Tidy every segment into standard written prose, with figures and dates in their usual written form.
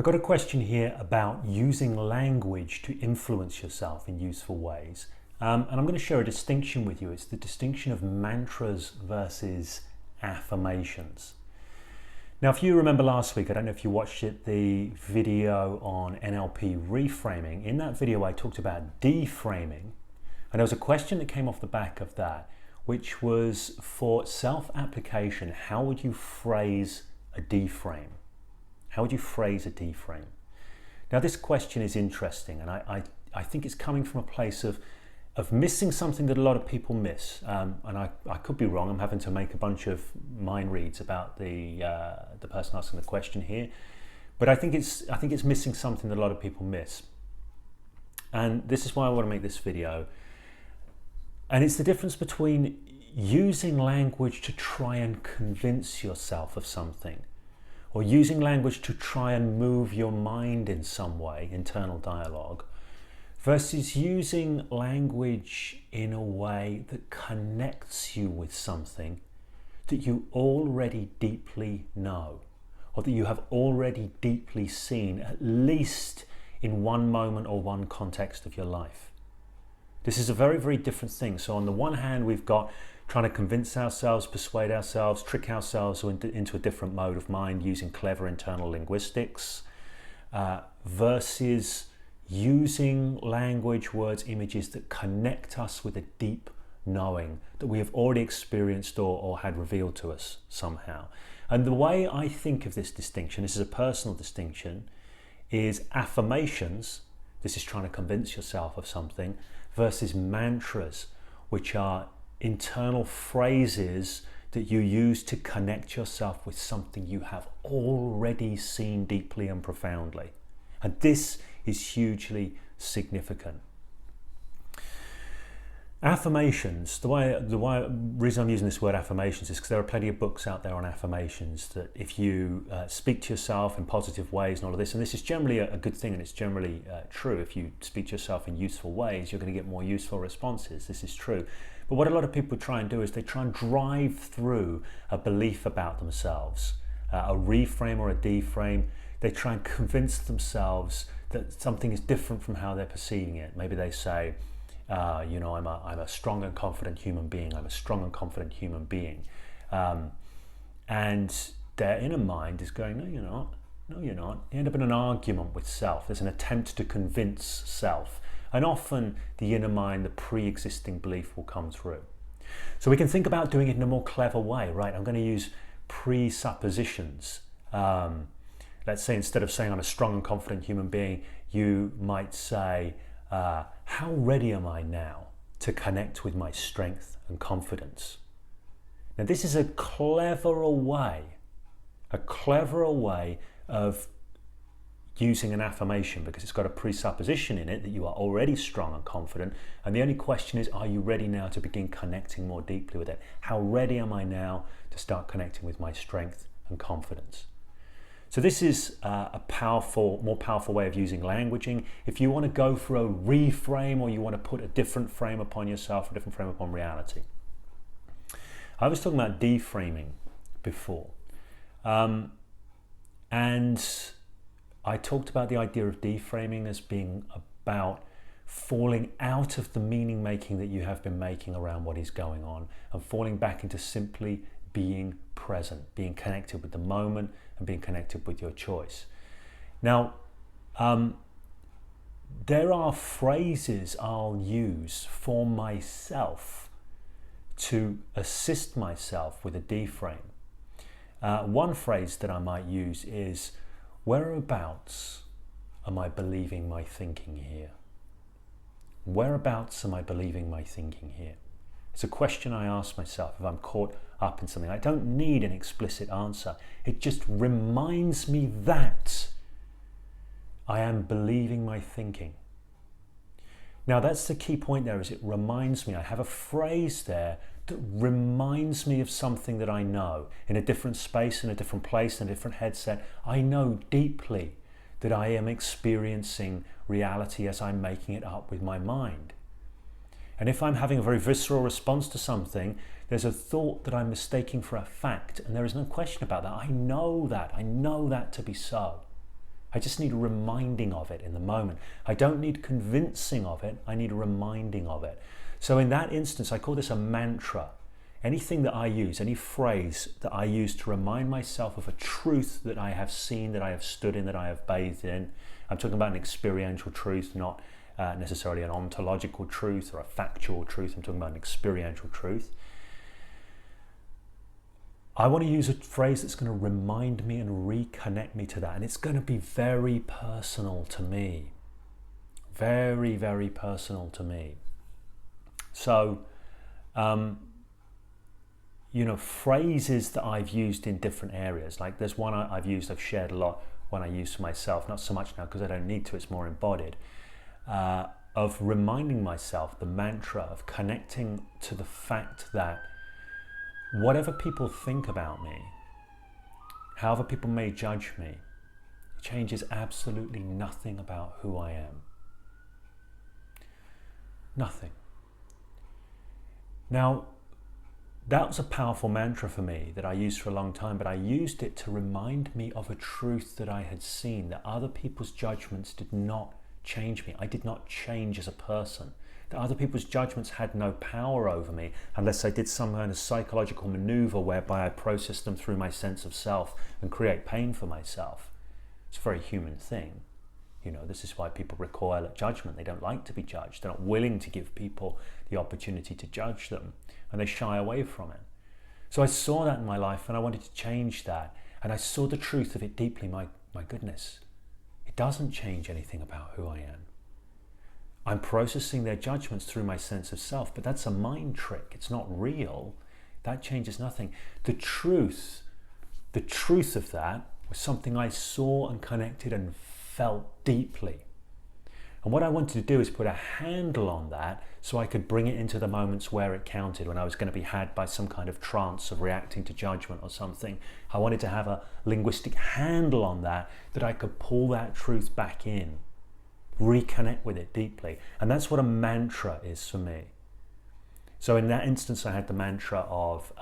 got a question here about using language to influence yourself in useful ways. And I'm going to share a distinction with you. It's the distinction of mantras versus affirmations. Now, if you remember last week, I don't know if you watched it, the video on NLP reframing. In that video, I talked about deframing. And there was a question that came off the back of that, which was for self-application. How would you phrase a deframe? How would you phrase a deframe? Now, this question is interesting, and I think it's coming from a place of missing something that a lot of people miss. And I could be wrong. I'm having to make a bunch of mind reads about the person asking the question here, but I think it's missing something that a lot of people miss. And this is why I want to make this video. And it's the difference between using language to try and convince yourself of something, or using language to try and move your mind in some way, internal dialogue, versus using language in a way that connects you with something that you already deeply know, or that you have already deeply seen, at least in one moment or one context of your life. This is a very, very different thing. So on the one hand, we've got trying to convince ourselves, persuade ourselves, trick ourselves into a different mode of mind using clever internal linguistics, versus using language, words, images that connect us with a deep knowing that we have already experienced or had revealed to us somehow. And the way I think of this distinction, this is a personal distinction, is affirmations, this is trying to convince yourself of something, versus mantras, which are internal phrases that you use to connect yourself with something you have already seen deeply and profoundly. And this is hugely significant. Affirmations, the reason I'm using this word affirmations is because there are plenty of books out there on affirmations that if you speak to yourself in positive ways and all of this, and this is generally a good thing, and it's generally true. If you speak to yourself in useful ways, you're going to get more useful responses. This is true. But what a lot of people try and do is they try and drive through a belief about themselves, a reframe or a deframe. They try and convince themselves that something is different from how they're perceiving it. Maybe they say, I'm a strong and confident human being. I'm a strong and confident human being. And their inner mind is going, no, you're not. No, you're not. You end up in an argument with self. There's an attempt to convince self. And often the inner mind, the pre-existing belief will come through. So we can think about doing it in a more clever way, right? I'm going to use presuppositions. Let's say instead of saying I'm a strong and confident human being, you might say, how ready am I now to connect with my strength and confidence? Now, this is a cleverer way of using an affirmation, because it's got a presupposition in it that you are already strong and confident. And the only question is, are you ready now to begin connecting more deeply with it? How ready am I now to start connecting with my strength and confidence? So this is a more powerful way of using languaging. If you want to go for a reframe, or you want to put a different frame upon yourself, a different frame upon reality. I was talking about deframing before. And I talked about the idea of deframing as being about falling out of the meaning making that you have been making around what is going on, and falling back into simply being present, being connected with the moment, and being connected with your choice. Now, there are phrases I'll use for myself to assist myself with a deframe. One phrase that I might use is, whereabouts am I believing my thinking here? Whereabouts am I believing my thinking here? It's a question I ask myself if I'm caught up in something. I don't need an explicit answer. It just reminds me that I am believing my thinking. Now, that's the key point there, is it reminds me. I have a phrase there that reminds me of something that I know. In a different space, in a different place, in a different headset, I know deeply that I am experiencing reality as I'm making it up with my mind. And if I'm having a very visceral response to something, there's a thought that I'm mistaking for a fact, and there is no question about that. I know that to be so. I just need a reminding of it in the moment. I don't need convincing of it, I need a reminding of it. So in that instance, I call this a mantra. Anything that I use, any phrase that I use to remind myself of a truth that I have seen, that I have stood in, that I have bathed in. I'm talking about an experiential truth, not necessarily an ontological truth or a factual truth. I'm talking about an experiential truth. I want to use a phrase that's going to remind me and reconnect me to that. And it's going to be very personal to me. Very, very personal to me. So, phrases that I've used in different areas. Like there's one I've shared a lot, one I use for myself, not so much now because I don't need to, it's more embodied, of reminding myself, the mantra of connecting to the fact that whatever people think about me, however people may judge me, changes absolutely nothing about who I am. Nothing. Now, that was a powerful mantra for me that I used for a long time, but I used it to remind me of a truth that I had seen, that other people's judgments did not change me. I did not change as a person. That other people's judgments had no power over me unless I did some kind of psychological maneuver whereby I processed them through my sense of self and create pain for myself. It's a very human thing. This is why people recoil at judgment. They don't like to be judged. They're not willing to give people the opportunity to judge them, and they shy away from it. So I saw that in my life and I wanted to change that, and I saw the truth of it deeply. My goodness, it doesn't change anything about who I am. I'm processing their judgments through my sense of self, but that's a mind trick. It's not real. That changes nothing. The truth of that was something I saw and connected and felt deeply. And what I wanted to do is put a handle on that so I could bring it into the moments where it counted, when I was going to be had by some kind of trance of reacting to judgment or something. I wanted to have a linguistic handle on that I could pull that truth back in, reconnect with it deeply. And that's what a mantra is for me. So in that instance, I had the mantra of,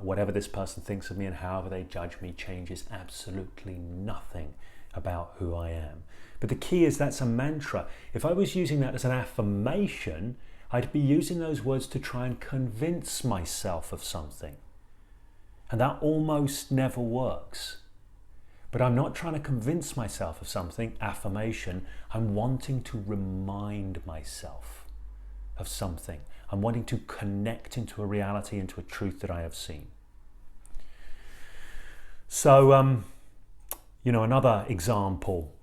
whatever this person thinks of me and however they judge me changes absolutely nothing about who I am. But the key is that's a mantra. If I was using that as an affirmation, I'd be using those words to try and convince myself of something. And that almost never works. But I'm not trying to convince myself of something, affirmation. I'm wanting to remind myself of something. I'm wanting to connect into a reality, into a truth that I have seen. So, another example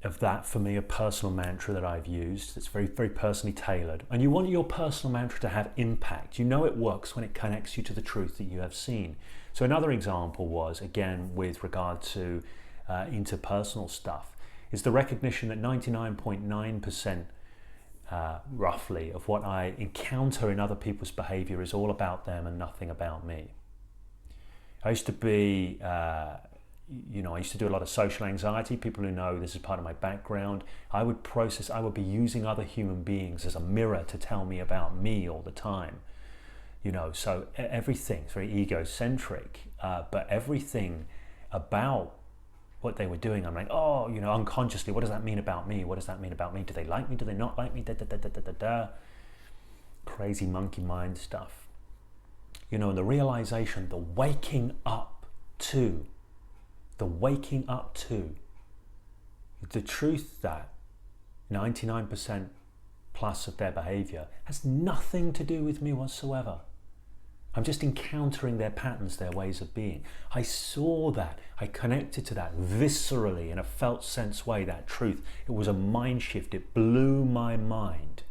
of that for me, a personal mantra that I've used, it's very, very personally tailored. And you want your personal mantra to have impact. You know it works when it connects you to the truth that you have seen. So another example was, again, with regard to interpersonal stuff, is the recognition that 99.9% roughly of what I encounter in other people's behavior is all about them and nothing about me. I used to be, I used to do a lot of social anxiety. People who know this is part of my background. I would be using other human beings as a mirror to tell me about me all the time. So everything's very egocentric, but everything about what they were doing, I'm like, unconsciously, what does that mean about me? What does that mean about me? Do they like me? Do they not like me? Crazy monkey mind stuff. And the realization, the waking up to the truth that 99% plus of their behavior has nothing to do with me whatsoever. I'm just encountering their patterns, their ways of being. I saw that. I connected to that viscerally in a felt sense way, that truth. It was a mind shift. It blew my mind.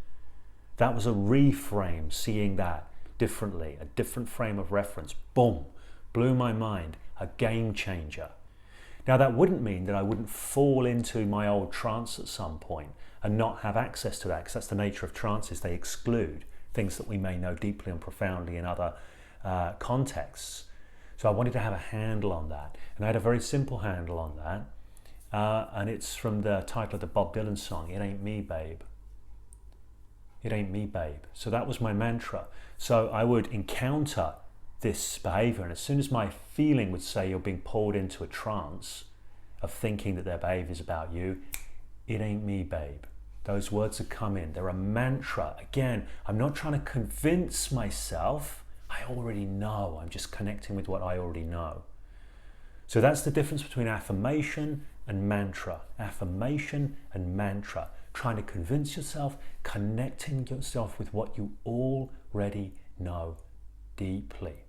That was a reframe, seeing that differently, a different frame of reference. Boom, blew my mind, a game changer. Now that wouldn't mean that I wouldn't fall into my old trance at some point and not have access to that, because that's the nature of trances. They exclude things that we may know deeply and profoundly in other contexts. So I wanted to have a handle on that, and I had a very simple handle on that, and it's from the title of the Bob Dylan song, "It Ain't Me, Babe." It ain't me, babe. So that was my mantra. So I would encounter this behavior, and as soon as my feeling would say you're being pulled into a trance, of thinking that their behavior is about you. It ain't me, babe. Those words have come in. They're a mantra. Again, I'm not trying to convince myself. I already know. I'm just connecting with what I already know. So that's the difference between affirmation and mantra. Affirmation and mantra. Trying to convince yourself, connecting yourself with what you already know deeply.